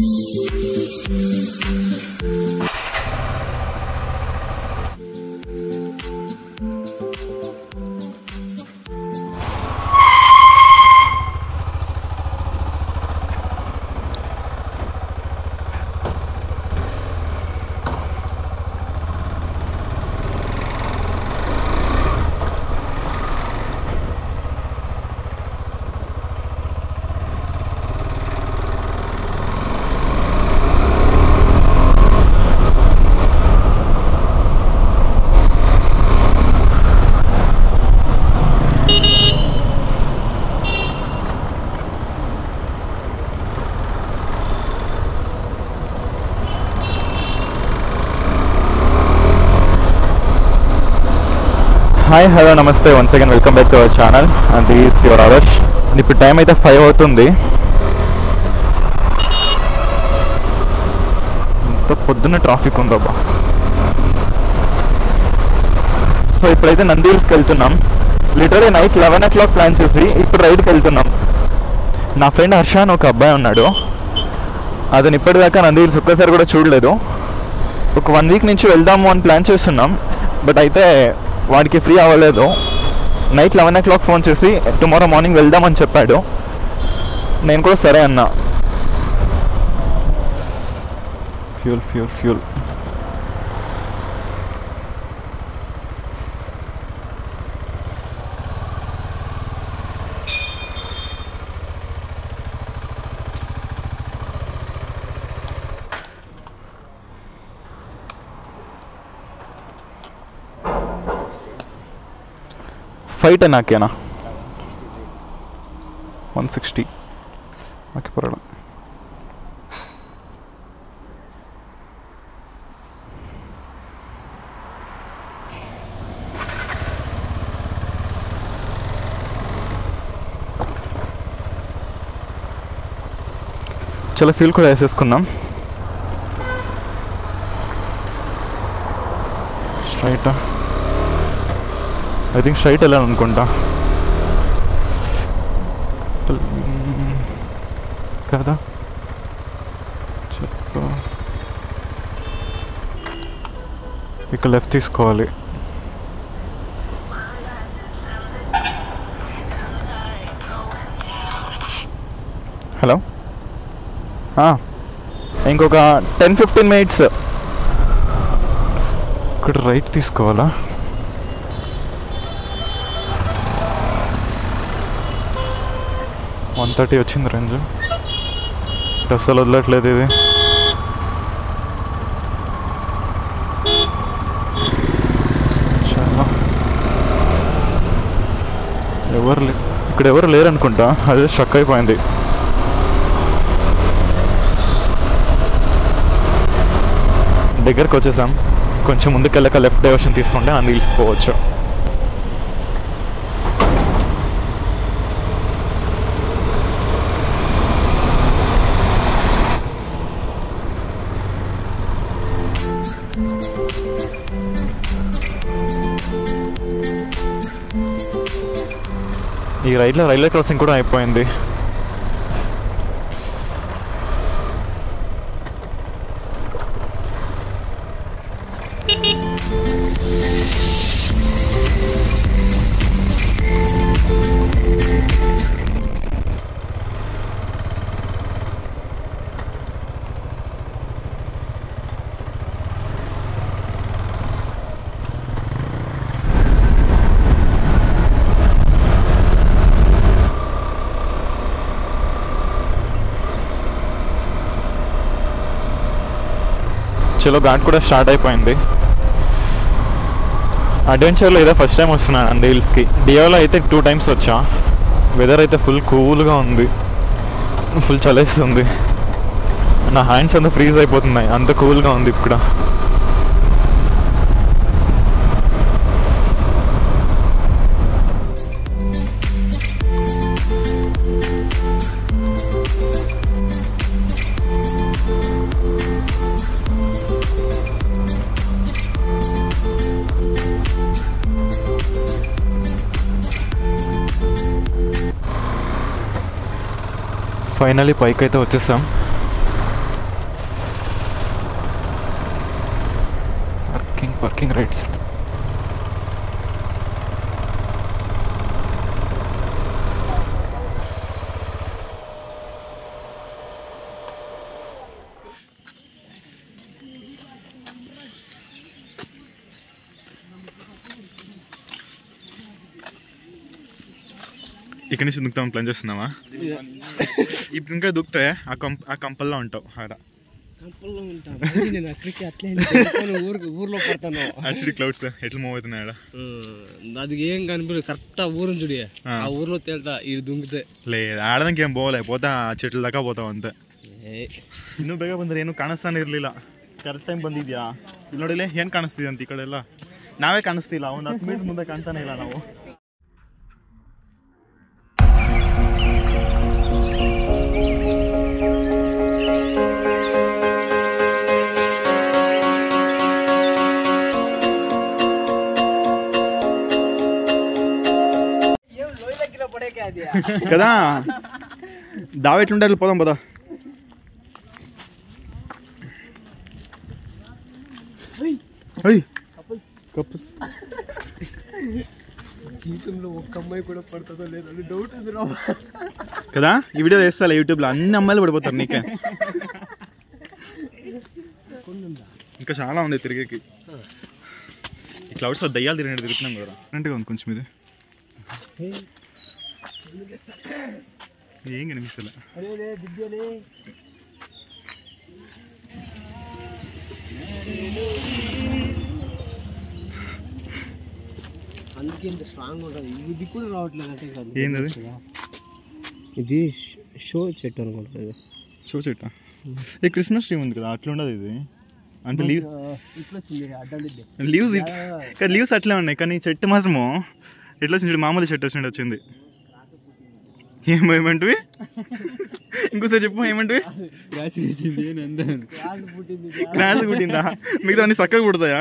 Hi hello నమస్తే once again welcome back to our channel and this your Adarsh. ఇప్పుడు time అయితే 5 అవుతుంది. ఇంత పొద్దున్న ట్రాఫిక్ ఉందబ్బా. సో ఇప్పుడైతే నంది హిల్స్కి వెళ్తున్నాం. లిటరలీ నైట్ 11 o'clock ప్లాన్ చేసి ఇప్పుడు రైడ్కి వెళ్తున్నాం. నా ఫ్రెండ్ హర్ష అని ఒక అబ్బాయి ఉన్నాడు. అతను ఇప్పటిదాకా నంది హిల్స్ ఒక్కసారి కూడా చూడలేదు. ఒక 1 week నుంచి వెళ్దాము అని ప్లాన్ చేస్తున్నాం. బట్ అయితే వాడికి ఫ్రీ అవ్వలేదు. నైట్ 11 o'clock ఫోన్ చేసి టుమారో మార్నింగ్ వెళ్దామని చెప్పాడు. నేను కూడా సరే అన్నా. ఫ్యూల్ ఫ్యూల్ ఫ్యూల్ ఫైట్ నాకేనా 160 నాకు పర్వాలేదు. చాలా ఫ్యూల్ కూడా వేసేసుకుందాం. స్ట్రైటా ఐ థింక్ స్ట్రైట్ వెళ్ళాను అనుకుంటా కదా. చెప్పు ఇక లెఫ్ట్ తీసుకోవాలి. హలో, ఇంకొక 10-15 minutes ఇక్కడ రైట్ తీసుకోవాలా? వన్ 130 వచ్చింది రేంజ్. అసలు వదలట్లేదు ఇది. చాలా ఇక్కడ ఎవరు లేరు అనుకుంటా. అదే స్ట్రక్ అయిపోయింది. దగ్గరకు వచ్చేసాం. కొంచెం ముందుకెళ్ళక లెఫ్ట్ డైవర్షన్ తీసుకుంటే నంది హిల్స్ పోవచ్చు. ఈ రైడ్లో రైల్వే క్రాసింగ్ కూడా అయిపోయింది. చలో ఘాట్ కూడా స్టార్ట్ అయిపోయింది. అడ్వెంచర్లో ఇదే ఫస్ట్ టైం వస్తున్నాను నంది హిల్స్కి. డియోలో అయితే 2 times వచ్చా. వెదర్ అయితే ఫుల్ కూల్గా ఉంది. ఫుల్ చలేస్తుంది. నా హ్యాండ్స్ అంతా ఫ్రీజ్ అయిపోతున్నాయి, అంత కూల్గా ఉంది ఇక్కడ. ఫైనలీ పైకి అయితే వచ్చేసాం. Parking rights. ఇక్కడి నుంచి దుక్కుతామని ప్లాన్ చేస్తున్నావా? ఇప్పుడు ఇంకా దుక్కుతాయా? ఆ కంపల్లో ఉంటావు ఆడ. ఊర్లో పడతాను. యాక్చువల్లీ క్లౌడ్స్ ఎట్లా మూవ్ అవుతున్నాయి ఆడ. అది ఏం కనిపించదు. కరెక్ట్ ఆ ఊరు చూడి, ఆ ఊర్లో తేలుతా ఇది దుంకితే. లేదు ఆడదానికి ఏం పోలే, పోతా చెట్ల దాకా పోతావు ಅಂತೆ. ಇನ್ನೂ ಬೇಗ ಬಂದರೆ ಏನು ಕಾಣಿಸ್ತಾನೆ ಇರಲಿಲ್ಲ. ಕರೆಕ್ಟ್ ಟೈಮ್ ಬಂದಿದ್ಯಾ? ಇಲ್ಲಿ ನೋಡಿಲ್ಲ ಏನು ಕಾಣಿಸ್ತಿದೆ ಅಂತ. ಈ ಕಡೆ ಎಲ್ಲ ನಾವೇ ಕಾಣಿಸ್ತಿಲ್ಲ, ಒಂದು 10 ಮೀಟರ್ ಮುಂದೆ ಕಾಣ್ತಾನೆ ಇಲ್ಲ ನಾವು. కదా దావెట్లుంటే వెళ్ళిపోదాం పదా. కపుల్స్ జీవితంలో ఒక్క అమ్మాయి కూడా పడుతుందో లేదో డౌట్ ఉంది కదా. ఈ వీడియో చేస్తా యూట్యూబ్లో, అన్ని అమ్మాయిలు పడిపోతారు నీకే. ఇంకా చాలా ఉంది తిరిగేకి. ఈ క్లౌడ్స్లో దయ్యాలు తిరుగుతున్నాం కదా అన్నట్టుగా ఉంది కొంచెం. ఇది ఏం కనిపిస్తలే. అందుకే ఇంత స్ట్రాంగ్ ఉంటుంది. ఇది కూడా రావట్లేదు అంటే కాదు. ఏంటది? ఇది షో చెట్టు అనుకుంటుంది. షో చెట్ట? ఇది క్రిస్మస్ ట్రీ ఉంది కదా, అట్లా ఉండదు ఇది. అంటే లీవ్స్ అట్లే ఉన్నాయి, కానీ చెట్టు మాత్రము ఎట్లా వచ్చింది? మామూలు చెట్టు వచ్చింది. ఏమంటివి? ఇంకోసారి చెప్పు, ఏమంటివి? క్రాస్ పుట్టిందా? మిగతా అన్ని చక్కగా పుడతాయా?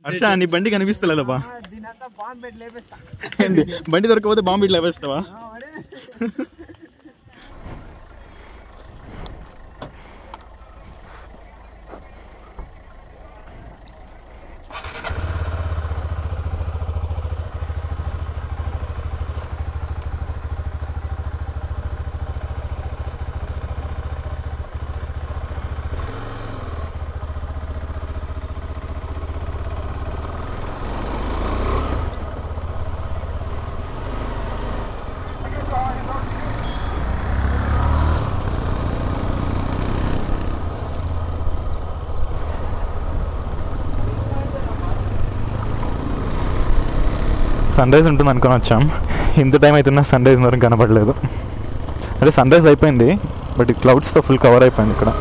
హర్ష నీ బండి కనిపిస్తలేదబ్బా. బండి దొరకపోతే బాంబు ఇట్లా లేపేస్తావా? సన్ రైజ్ ఉంటుంది అనుకొని వచ్చాం. ఇంత టైం అవుతున్నా సన్ రైజ్ మరి కనపడలేదు. అంటే సన్ రైజ్ అయిపోయింది, బట్ ఈ క్లౌడ్స్తో ఫుల్ కవర్ అయిపోయింది ఇక్కడ.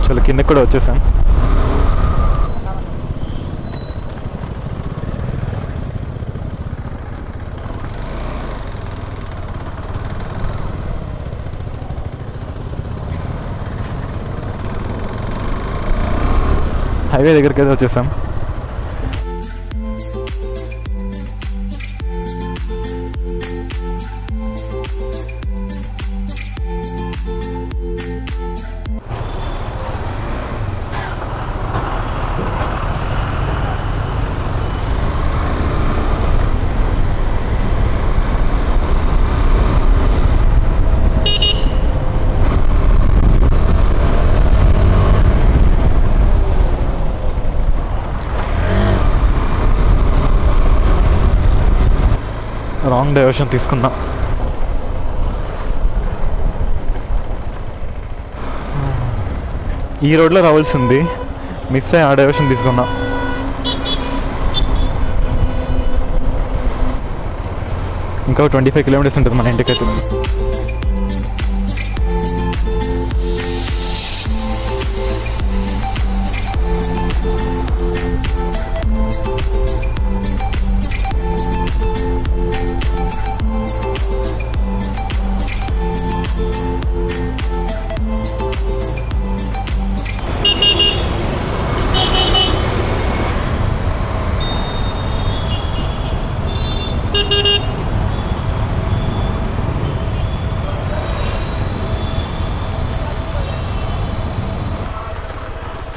చాలా కిందకి కూడా వచ్చేసాం. హైవే దగ్గరికి అయితే వచ్చేసాం. రాంగ్ డైవర్షన్ తీసుకున్నా. ఈ రోడ్లో రావాల్సింది, మిస్ అయ్యి ఆ డైవర్షన్ తీసుకున్నా. ఇంకా 25 కిలోమీటర్స్ ఉంటుంది మన ఇంటికైతే.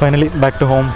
Finally back to home.